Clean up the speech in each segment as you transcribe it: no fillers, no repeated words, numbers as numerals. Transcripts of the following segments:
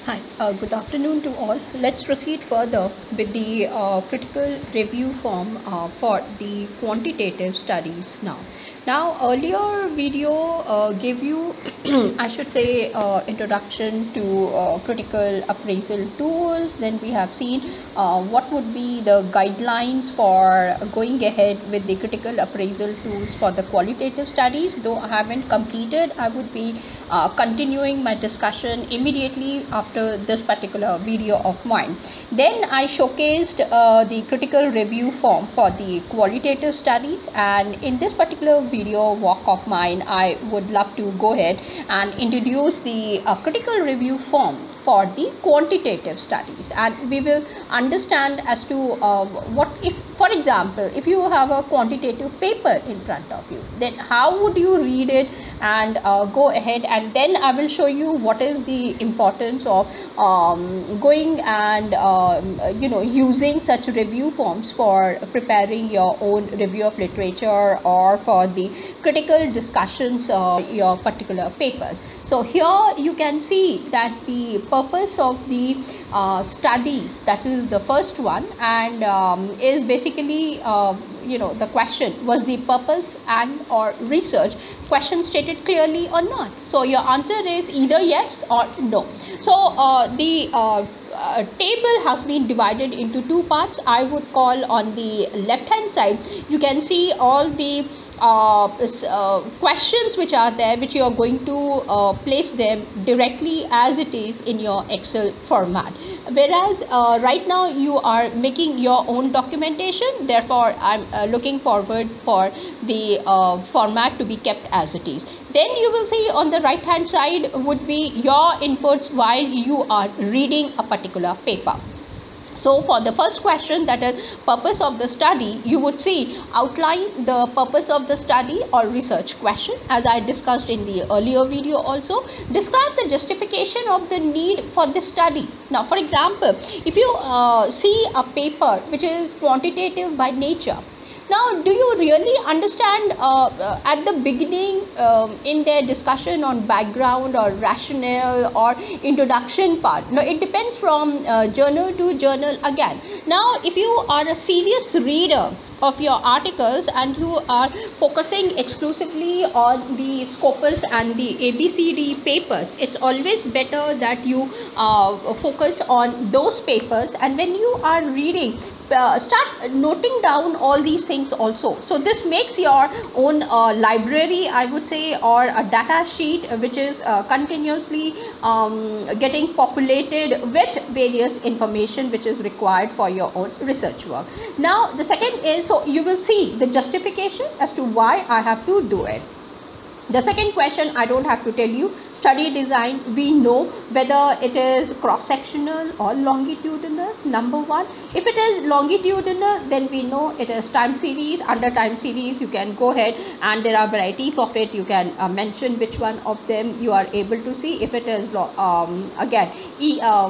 Hi, good afternoon to all. Let's proceed further with the critical review form for the quantitative studies now. Now, earlier video gave you, I should say, introduction to critical appraisal tools. Then we have seen what would be the guidelines for going ahead with the critical appraisal tools for the qualitative studies. Though I haven't completed, I would be continuing my discussion immediately after this particular video of mine. Then I showcased the critical review form for the qualitative studies, and in this particular video walk of mine I would love to go ahead and introduce the critical review form for the quantitative studies, and we will understand as to what if, for example, if you have a quantitative paper in front of you, then how would you read it and go ahead, and then I will show you what is the importance of going and using such review forms for preparing your own review of literature or for the critical discussions your particular papers. So here you can see that the purpose of the study, that is the first one, and is basically the question, was the purpose and or research question stated clearly or not? So your answer is either yes or no. So the table has been divided into two parts. I would call on the left hand side, you can see all the questions which are there, which you are going to place them directly as it is in your Excel format, whereas right now you are making your own documentation. Therefore I'm looking forward for the format to be kept as it is. Then you will see on the right hand side would be your inputs while you are reading a particular paper. So for the first question, that is purpose of the study, you would see outline the purpose of the study or research question, as I discussed in the earlier video also. Describe the justification of the need for the study. Now for example, if you see a paper which is quantitative by nature, now, do you really understand at the beginning in their discussion on background or rationale or introduction part? Now, it depends from journal to journal again. Now, if you are a serious reader of your articles and you are focusing exclusively on the Scopus and the ABCD papers, it's always better that you focus on those papers, and when you are reading, start noting down all these things also. So this makes your own library, I would say, or a data sheet which is continuously getting populated with various information which is required for your own research work. Now the second is, so you will see the justification as to why I have to do it. The second question, I don't have to tell you. Study design, we know whether it is cross-sectional or longitudinal, number one. If it is longitudinal, then we know it is time series. Under time series, you can go ahead and there are varieties of it. You can mention which one of them you are able to see. If it is, again,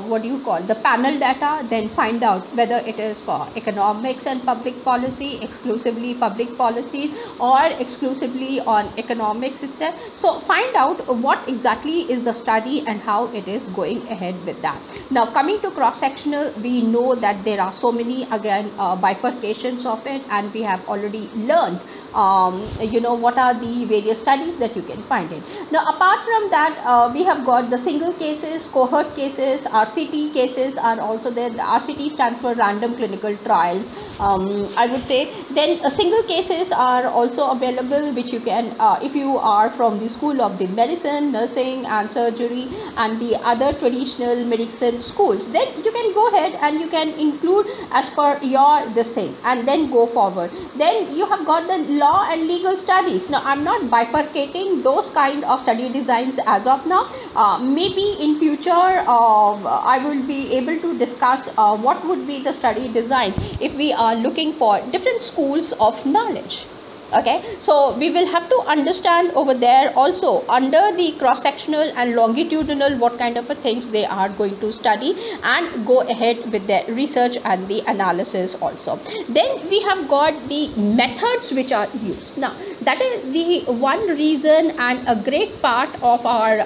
what do you call, the panel data, then find out whether it is for economics and public policy, exclusively public policies, or exclusively on economics itself. So find out what exactly is the study and how it is going ahead with that. Now coming to cross-sectional, we know that there are so many, again, bifurcations of it, and we have already learned what are the various studies that you can find it. Now apart from that, we have got the single cases, cohort cases, RCT cases are also there. The RCT stands for random clinical trials, I would say. Then single cases are also available, which you can, if you are from the school of the medicine, nursing and surgery and the other traditional medicine schools, then you can go ahead and you can include as per your this thing and then go forward. Then you have got the law and legal studies. Now I'm not bifurcating those kind of study designs as of now. Maybe in future I will be able to discuss what would be the study design if we are looking for different schools of knowledge. Okay, so we will have to understand over there also under the cross-sectional and longitudinal what kind of things they are going to study and go ahead with their research and the analysis also. Then we have got the methods which are used. Now That is the one reason and a great part of our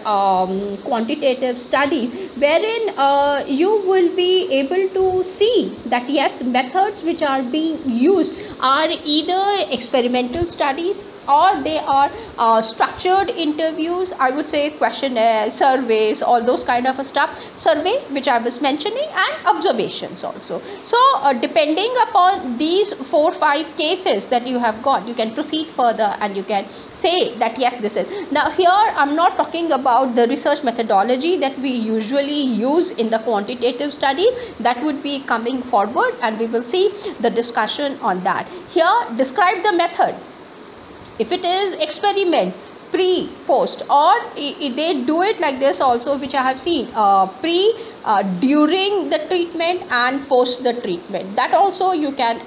quantitative studies, wherein you will be able to see that yes, methods which are being used are either experimental studies or they are structured interviews, I would say questionnaires, surveys, all those kind of stuff, surveys which I was mentioning, and observations also. So depending upon these 4-5 cases that you have got, you can proceed further and you can say that yes, this is. Now here I'm not talking about the research methodology that we usually use in the quantitative studies. That would be coming forward and we will see the discussion on that. Here describe the method. If it is experiment, pre, post, or they do it like this also, which I have seen, pre, during the treatment and post the treatment. That also you can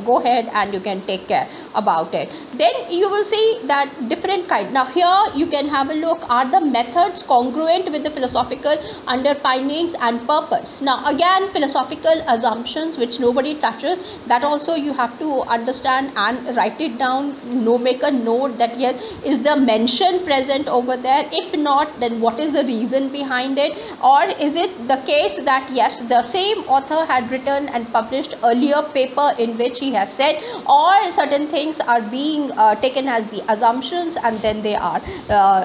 go ahead and you can take care about it. Then you will see that different kind. Now here you can have a look, are the methods congruent with the philosophical underpinnings and purpose. Now again, philosophical assumptions which nobody touches, that also you have to understand and write it down. No, make a note that yes, is the mention present over there? If not, then what is the reason behind it? Or is it the case that yes, the same author had written and published earlier paper in which he has said, or certain things are being taken as the assumptions and then they are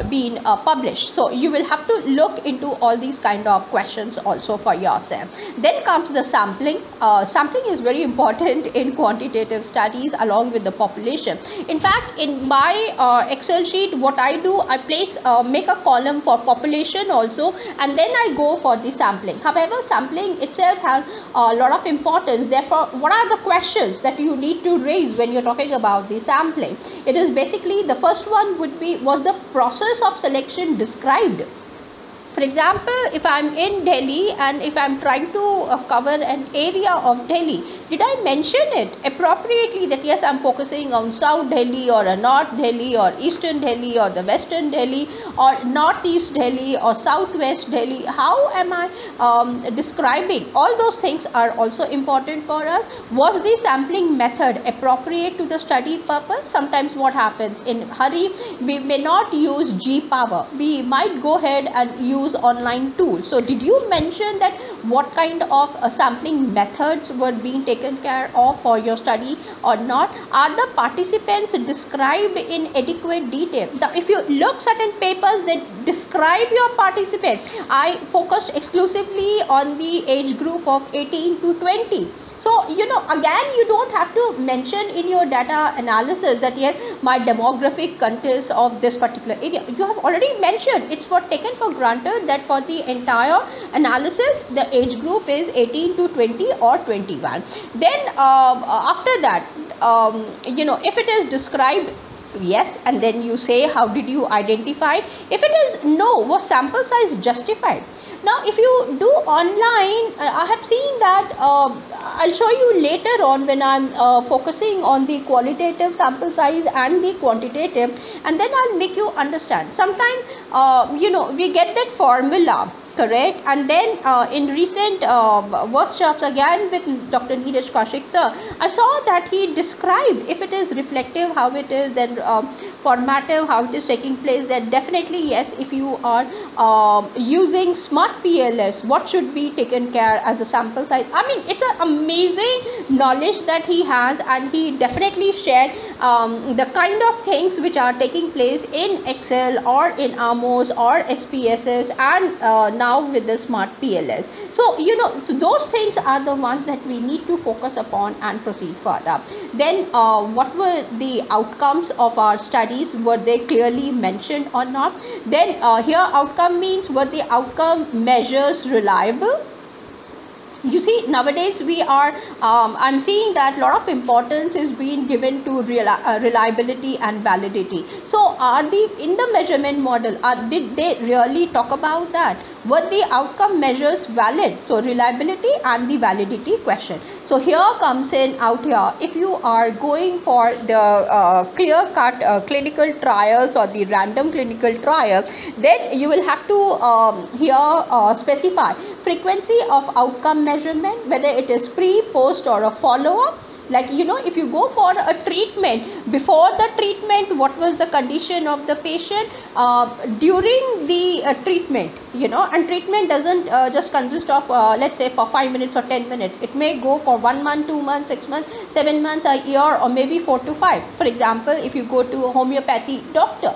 being published. So you will have to look into all these kind of questions also for yourself. Then comes the sampling. Sampling is very important in quantitative studies along with the population. In fact, in my Excel sheet, what I do, I place make a column for population also, and then I go for the sampling. However, sampling itself has a lot of importance. Therefore, what are the questions that you need to raise when you're talking about the sampling? It is basically, the first one would be, was the process of selection described? For example, if I am in Delhi and if I am trying to cover an area of Delhi, did I mention it appropriately that yes, I am focusing on South Delhi or a North Delhi or Eastern Delhi or the Western Delhi or Northeast Delhi or Southwest Delhi? How am I describing? All those things are also important for us. Was the sampling method appropriate to the study purpose? Sometimes what happens, in hurry, we may not use G power. We might go ahead and use online tools. So did you mention that what kind of sampling methods were being taken care of for your study or not? Are the participants described in adequate detail? Now if you look certain papers that describe your participants, I focused exclusively on the age group of 18 to 20. So again, you don't have to mention in your data analysis that yes, my demographic consists of this particular area. You have already mentioned, it's for taken for granted that for the entire analysis the age group is 18 to 20 or 21. Then after that, if it is described yes, and then you say how did you identify. If it is no, was sample size justified? Now if you do online, I have seen that, I'll show you later on when I'm focusing on the qualitative sample size and the quantitative, and then I'll make you understand. Sometimes we get that formula correct, and then in recent workshops again with Dr. Neeraj Kaushik sir, I saw that he described if it is reflective how it is, then formative how it is taking place, then definitely yes, if you are using smart PLS, what should be taken care as a sample size. I mean, it's an amazing knowledge that he has, and he definitely shared the kind of things which are taking place in Excel or in AMOS or SPSS and now with the smart PLS. So so those things are the ones that we need to focus upon and proceed further. Then what were the outcomes of our studies? Were they clearly mentioned or not? Then here outcome means, were the outcome measures reliable? You see, nowadays we are I'm seeing that a lot of importance is being given to reliability and validity. So are in the measurement model, did they really talk about that? Were the outcome measures valid? So reliability and the validity question. So here comes in out here, if you are going for the clear cut clinical trials or the random clinical trial, then you will have to here specify frequency of outcome measurement, whether it is pre, post or a follow-up. Like, if you go for a treatment, before the treatment what was the condition of the patient, during the treatment, and treatment doesn't just consist of let's say for 5 minutes or 10 minutes. It may go for 1 month, 2 months, 6 months, 7 months, a year, or maybe 4 to 5. For example, if you go to a homeopathy doctor,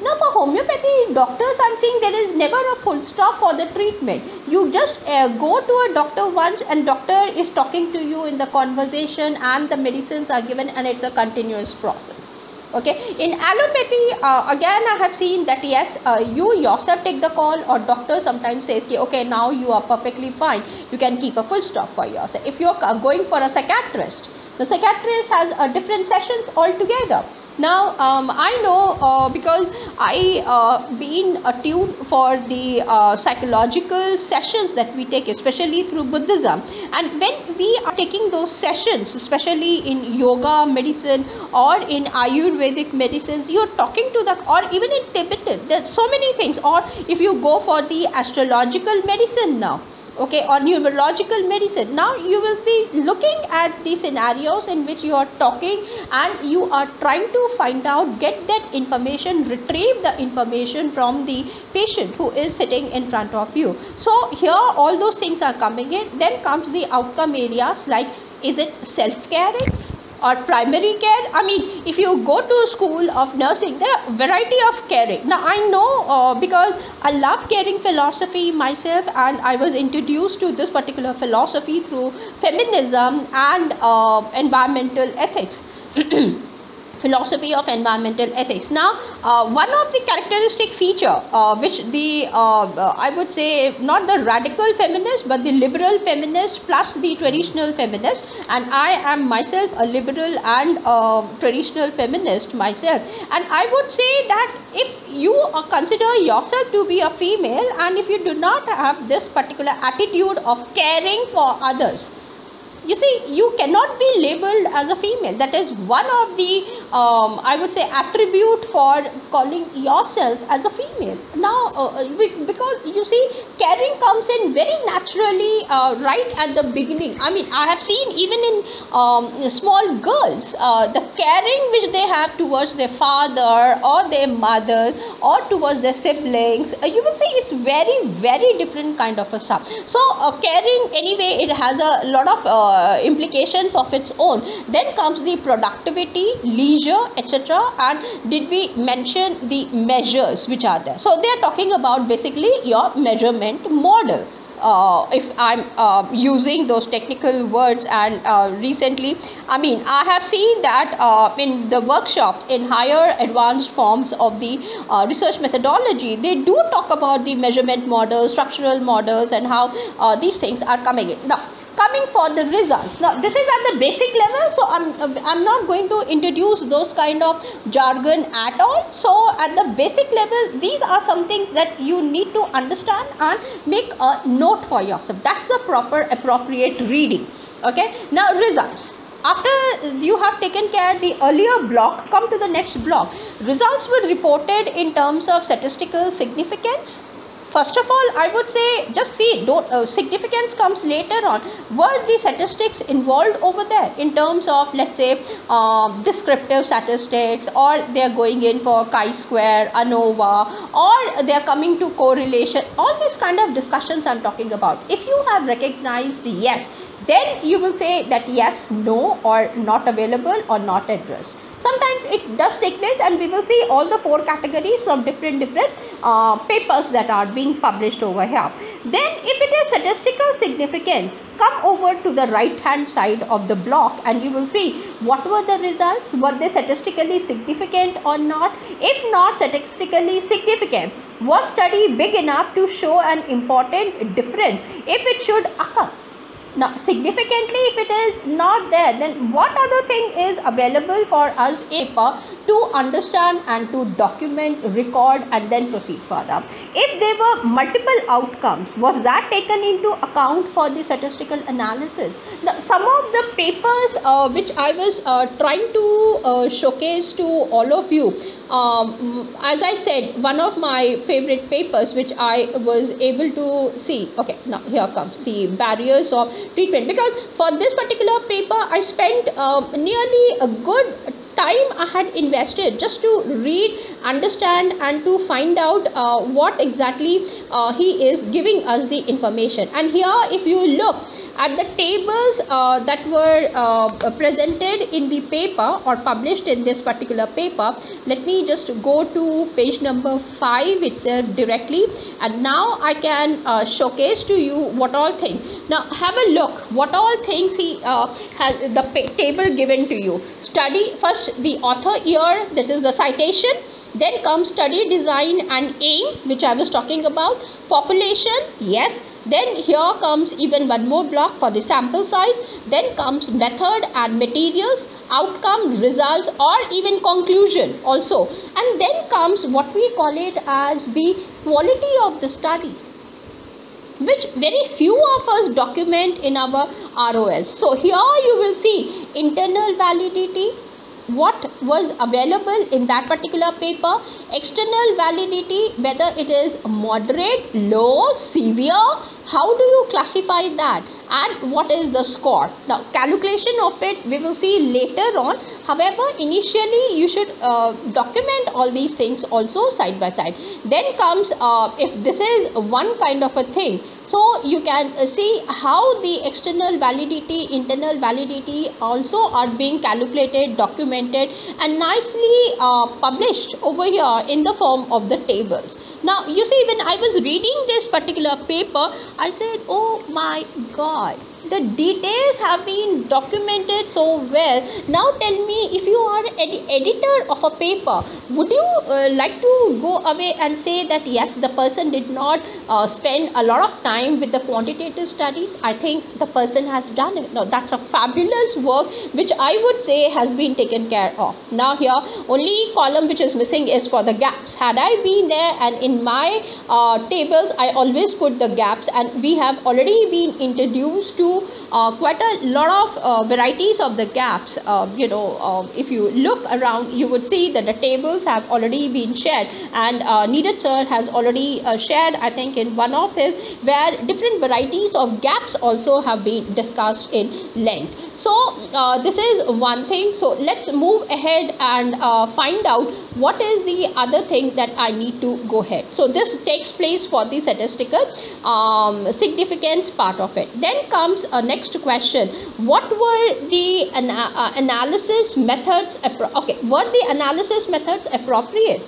now for homeopathy doctors, I'm saying there is never a full stop for the treatment. You just go to a doctor once, and doctor is talking to you in the conversation, and the medicines are given, and it's a continuous process. Okay, in allopathy, again I have seen that yes, you yourself take the call, or doctor sometimes says, okay, now you are perfectly fine, you can keep a full stop for yourself. If you are going for a psychiatrist, the psychiatrist has different sessions altogether. Now I know because I been attuned for the psychological sessions that we take, especially through Buddhism, and when we are taking those sessions, especially in yoga medicine or in Ayurvedic medicines, you are talking to the, or even in Tibetan, there are so many things, or if you go for the astrological medicine now, okay, or neurological medicine, now you will be looking at the scenarios in which you are talking, and you are trying to find out, get that information, retrieve the information from the patient who is sitting in front of you. So here all those things are coming in. Then comes the outcome areas, like is it self-caring or primary care? I mean, if you go to a school of nursing, there are variety of caring. Now I know because I love caring philosophy myself, and I was introduced to this particular philosophy through feminism and environmental ethics. Philosophy of environmental ethics. Now one of the characteristic feature which the I would say not the radical feminist but the liberal feminist plus the traditional feminist, and I am myself a liberal and traditional feminist myself, and I would say that if you consider yourself to be a female, and if you do not have this particular attitude of caring for others, you see, you cannot be labeled as a female. That is one of the I would say attribute for calling yourself as a female. Now because you see, caring comes in very naturally right at the beginning. I mean, I have seen even in small girls, the caring which they have towards their father or their mother or towards their siblings, you will see it's very, very different kind of a stuff. So caring, anyway, it has a lot of implications of its own. Then comes the productivity, leisure, etc. And did we mention the measures which are there? So they are talking about basically your measurement model. If I'm using those technical words, and recently, I mean, I have seen that in the workshops in higher advanced forms of the research methodology, they do talk about the measurement models, structural models, and how these things are coming in. Now, coming for the results. Now this is at the basic level, so I'm not going to introduce those kind of jargon at all. So at the basic level, these are some things that you need to understand and make a note for yourself. That's the proper appropriate reading. Okay, now results. After you have taken care of the earlier block, come to the next block. Results were reported in terms of statistical significance. First of all, I would say just see, significance comes later on. Were the statistics involved over there in terms of, let's say, descriptive statistics, or they are going in for chi-square, ANOVA, or they are coming to correlation? All these kind of discussions I'm talking about. If you have recognized yes, then you will say that yes, no, or not available, or not addressed. Sometimes it does take place, and we will see all the 4 categories from different papers that are being published over here. Then if it is statistical significance, come over to the right hand side of the block, and you will see what were the results. Were they statistically significant or not? If not statistically significant, was study big enough to show an important difference if it should occur? Now, significantly, if it is not there, then what other thing is available for us to understand and to document, record, and then proceed further? If there were multiple outcomes, was that taken into account for the statistical analysis? Now, some of the papers which I was trying to showcase to all of you, as I said, one of my favorite papers which I was able to see. Okay, now here comes the barriers of treatment, because for this particular paper I spent nearly a good time I had invested just to read, understand, and to find out what exactly he is giving us the information. And here, if you look at the tables that were presented in the paper or published in this particular paper, let me just go to page number 5 itself directly, and now I can showcase to you what all things. Now have a look what all things he has the table given to you. Study first, the author year, this is the citation, then comes study design and aim, which I was talking about, population, yes, then here comes even one more block for the sample size, then comes method and materials, outcome, results, or even conclusion also, and then comes what we call it as the quality of the study, which very few of us document in our ROLs. So here you will see internal validity, what was available in that particular paper, external validity, whether it is moderate, low, severe, how do you classify that, and what is the score. Now calculation of it we will see later on. However, initially you should document all these things also side by side. Then comes if this is one kind of a thing, so you can see how the external validity, internal validity also are being calculated, documented, and nicely published over here in the form of the tables. Now you see, when I was reading this particular paper, I said, oh my God, the details have been documented so well. Now tell me, if you are an editor of a paper, would you like to go away and say that yes, the person did not spend a lot of time with the quantitative studies? I think the person has done it. Now that's a fabulous work which I would say has been taken care of. Now here only column which is missing is for the gaps. Had I been there, and in my tables I always put the gaps, and we have already been introduced to quite a lot of varieties of the gaps. If you look around, you would see that the tables have already been shared, and Neeraj sir has already shared, I think, in one of his, where different varieties of gaps also have been discussed in length. So this is one thing. So let's move ahead and find out what is the other thing that I need to go ahead. So this takes place for the statistical significance part of it. Then comes a next question: what were the analysis methods were the analysis methods appropriate?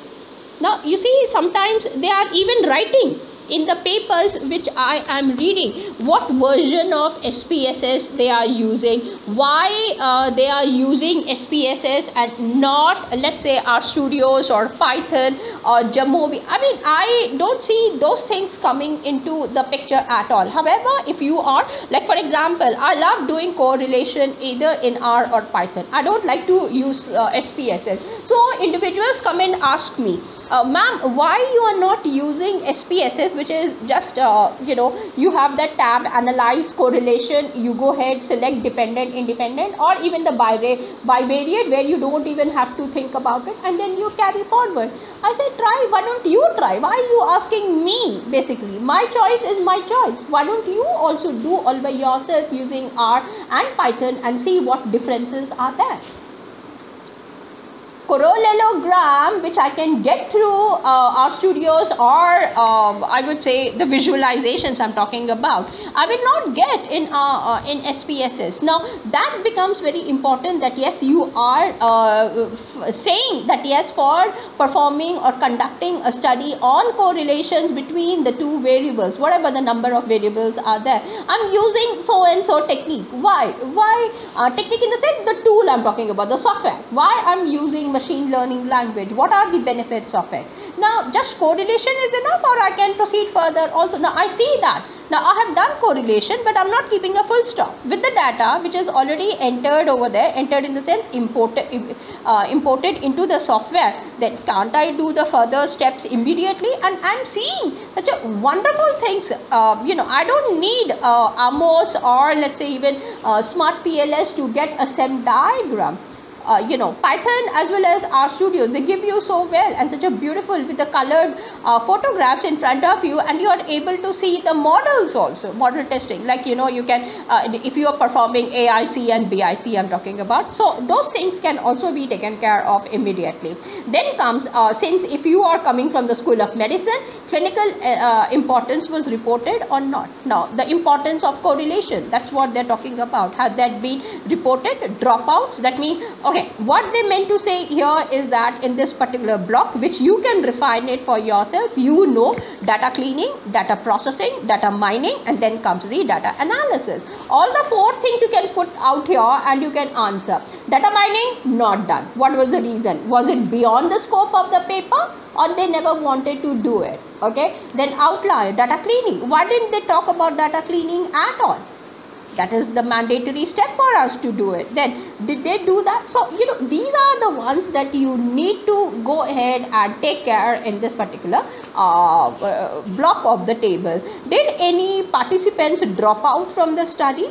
Now you see, sometimes they are even writing in the papers which I am reading what version of SPSS they are using, why they are using SPSS and not, let's say, RStudios or Python or Jamovi. I mean, I don't see those things coming into the picture at all. However, if you are, like for example, I love doing correlation either in R or Python. I don't like to use SPSS. So individuals come and ask me, ma'am, why you are not using SPSS, which is just you have that tab, analyze, correlation, you go ahead, select dependent, independent, or even the bivariate, where you don't even have to think about it, and then you carry forward. I said, try, why don't you try? Why are you asking me? Basically, my choice is my choice. Why don't you also do all by yourself using R and Python and see what differences are there? Parallelogram, which I can get through RStudios or I would say the visualizations I'm talking about, I will not get in SPSS. Now that becomes very important, that yes, you are saying that yes, for performing or conducting a study on correlations between the two variables, whatever the number of variables are there, I'm using so and so technique. Why technique in the sense, the tool I'm talking about, the software. Why I'm using machine learning language, what are the benefits of it? Now just correlation is enough, or I can proceed further also? Now I see that, now I have done correlation, but I'm not keeping a full stop with the data which is already entered over there, entered in the sense imported into the software. Then can't I do the further steps immediately? And I'm seeing such a wonderful things. I don't need Amos or let's say even Smart PLS to get a SEM diagram. Python as well as RStudio, they give you so well and such a beautiful with the colored photographs in front of you, and you are able to see the models also, model testing, like you can if you are performing AIC and BIC I'm talking about, so those things can also be taken care of immediately. Then comes since if you are coming from the School of Medicine, clinical importance was reported or not. Now the importance of correlation, that's what they're talking about, has that been reported? Dropouts, that means, okay, what they meant to say here is that in this particular block, which you can refine it for yourself, data cleaning, data processing, data mining, and then comes the data analysis. All the four things you can put out here and you can answer. Data mining not done. What was the reason? Was it beyond the scope of the paper, or they never wanted to do it? Okay, then outlier, data cleaning, why didn't they talk about data cleaning at all? That is the mandatory step for us to do it. Then did they do that? So these are the ones that you need to go ahead and take care in this particular block of the table. Did any participants drop out from the study?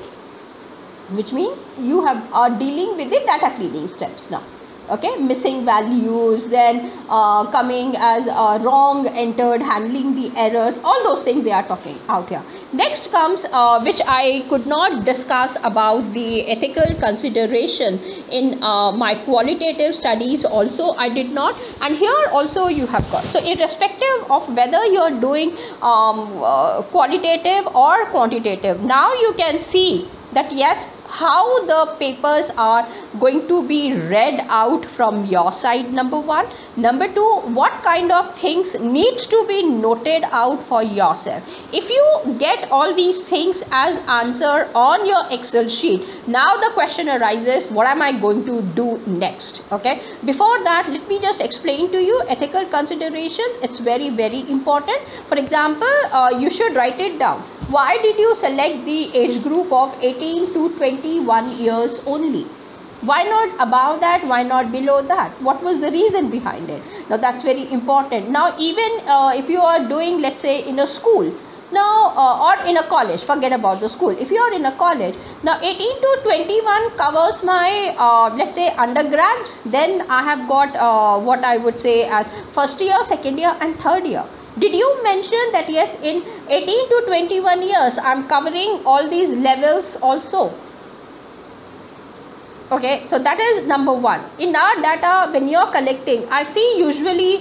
Which means you are dealing with the data cleaning steps now. Okay, missing values, then coming as wrong entered, handling the errors, all those things they are talking out here. Next comes which I could not discuss about the ethical considerations in my qualitative studies also, I did not, and here also you have got. So irrespective of whether you are doing qualitative or quantitative, now you can see that yes, how the papers are going to be read out from your side, number one. Number two, what kind of things needs to be noted out for yourself. If you get all these things as answer on your Excel sheet, now the question arises, what am I going to do next? Okay, before that, let me just explain to you ethical considerations. It's very, very important. For example, you should write it down. Why did you select the age group of 18 to 21 years only? Why not above that? Why not below that? What was the reason behind it? Now that's very important. Now even if you are doing, let's say, in a school, now or in a college, forget about the school. If you are in a college, now 18 to 21 covers my let's say undergrads. Then I have got what I would say as first year, second year and third year. Did you mention that yes, in 18 to 21 years I am covering all these levels also? Okay, so that is number one. In our data, when you are collecting, I see usually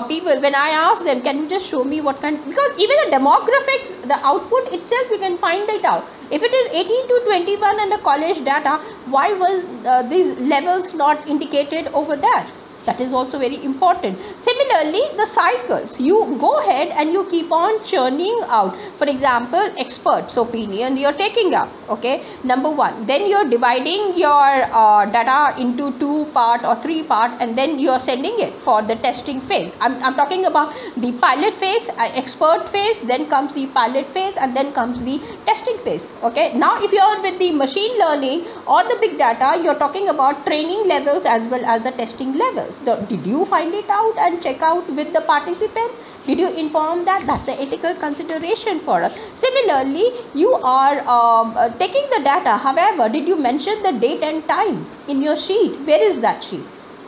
people, when I ask them, can you just show me what kind, because even the demographics, the output itself, we can find it out. If it is 18 to 21 and the college data, why was these levels not indicated over there? That is also very important. Similarly, the cycles, you go ahead and you keep on churning out. For example, experts' opinion you are taking up. Okay, number one. Then you are dividing your data into 2 part or 3 part, and then you are sending it for the testing phase. I'm talking about the pilot phase, expert phase, then comes the pilot phase, and then comes the testing phase. Okay, now if you are with the machine learning or the big data, you are talking about training levels as well as the testing levels. Did you find it out and check out with the participant? Did you inform that? That's an ethical consideration for us. Similarly, you are taking the data. However, did you mention the date and time in your sheet? Where is that sheet?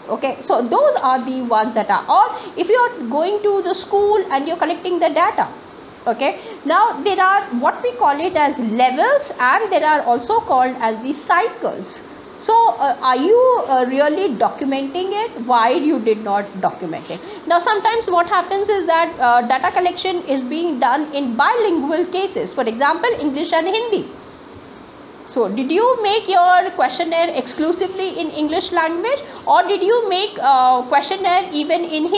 Okay, so those are the ones that are, or if you are going to the school and you're collecting the data. Okay, now there are what we call it as levels, and there are also called as the cycles. So are you really documenting it? Why you did not document it? Now sometimes what happens is that data collection is being done in bilingual cases, for example English and Hindi. So did you make your questionnaire exclusively in English language, or did you make questionnaire even in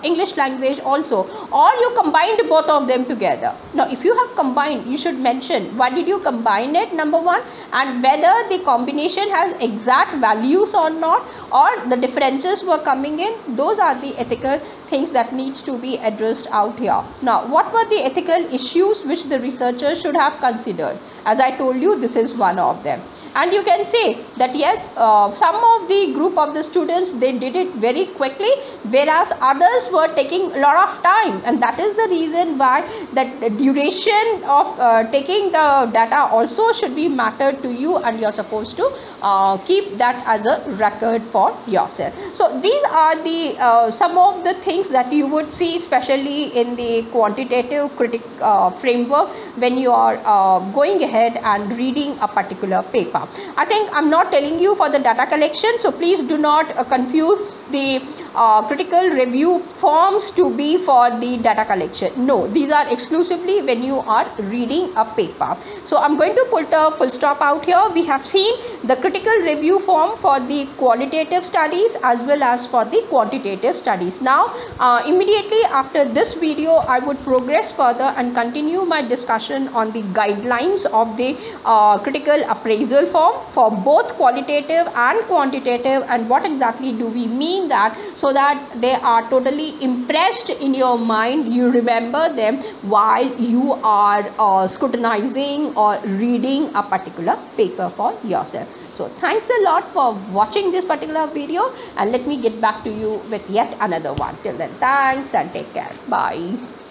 English language also, or you combined both of them together? Now if you have combined, you should mention why did you combine it, number one, and whether the combination has exact values or not, or the differences were coming in. Those are the ethical things that needs to be addressed out here. Now what were the ethical issues which the researchers should have considered? As I told you, this is is one of them. And you can say that yes, some of the group of the students, they did it very quickly, whereas others were taking a lot of time, and that is the reason why that the duration of taking the data also should be matter to you, and you're supposed to keep that as a record for yourself. So these are the some of the things that you would see, especially in the quantitative framework, when you are going ahead and reading a particular paper. I think I'm not telling you for the data collection, so please do not confuse the critical review forms to be for the data collection. No, these are exclusively when you are reading a paper. So I'm going to put a full stop out here. We have seen the critical review form for the qualitative studies as well as for the quantitative studies. Now immediately after this video, I would progress further and continue my discussion on the guidelines of the critical appraisal form for both qualitative and quantitative, and what exactly do we mean that, so that they are totally impressed in your mind, you remember them while you are scrutinizing or reading a particular paper for yourself. So thanks a lot for watching this particular video, and let me get back to you with yet another one. Till then, thanks and take care. Bye.